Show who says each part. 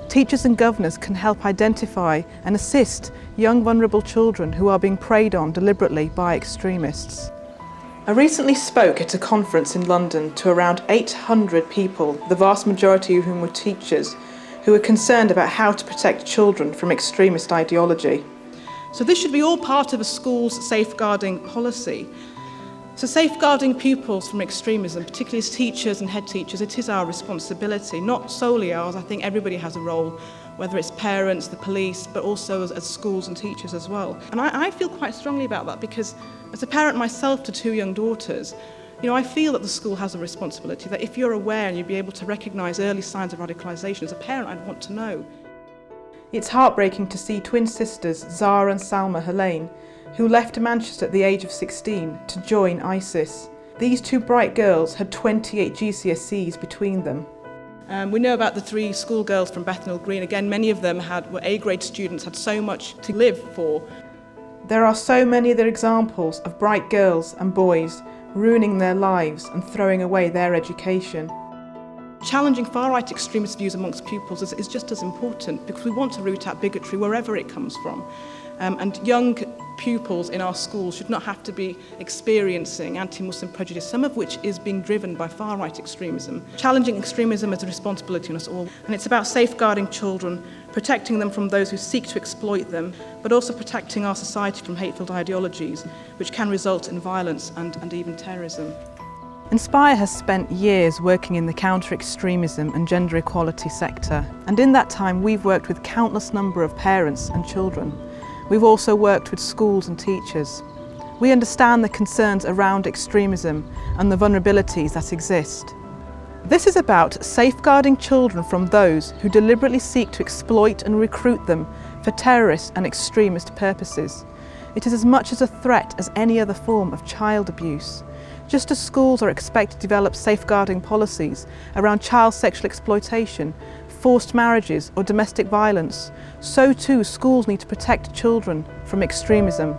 Speaker 1: teachers and governors can help identify and assist young vulnerable children who are being preyed on deliberately by extremists. I recently spoke at a conference in London to around 800 people, the vast majority of whom were teachers, who were concerned about how to protect children from extremist ideology. So this should be all part of a school's safeguarding policy. So safeguarding pupils from extremism, particularly as teachers and head teachers, it is our responsibility, not solely ours. I think everybody has a role, whether it's parents, the police, but also as schools and teachers as well. And I feel quite strongly about that because as a parent myself to 2 young daughters, I feel that the school has a responsibility, that if you're aware and you'd be able to recognise early signs of radicalisation, as a parent I'd want to know. It's heartbreaking to see twin sisters Zara and Salma Helene, who left Manchester at the age of 16 to join ISIS. These 2 bright girls had 28 GCSEs between them. We know about the 3 schoolgirls from Bethnal Green. Again, many of them were A-grade students, had so much to live for. There are so many other examples of bright girls and boys ruining their lives and throwing away their education. Challenging far-right extremist views amongst pupils is just as important because we want to root out bigotry wherever it comes from. And young pupils in our schools should not have to be experiencing anti-Muslim prejudice, some of which is being driven by far-right extremism. Challenging extremism is a responsibility on us all, and it's about safeguarding children, protecting them from those who seek to exploit them, but also protecting our society from hate-filled ideologies, which can result in violence and even terrorism. Inspire has spent years working in the counter-extremism and gender equality sector, and in that time we've worked with countless number of parents and children. We've also worked with schools and teachers. We understand the concerns around extremism and the vulnerabilities that exist. This is about safeguarding children from those who deliberately seek to exploit and recruit them for terrorist and extremist purposes. It is as much as a threat as any other form of child abuse. Just as schools are expected to develop safeguarding policies around child sexual exploitation, forced marriages or domestic violence, so too schools need to protect children from extremism.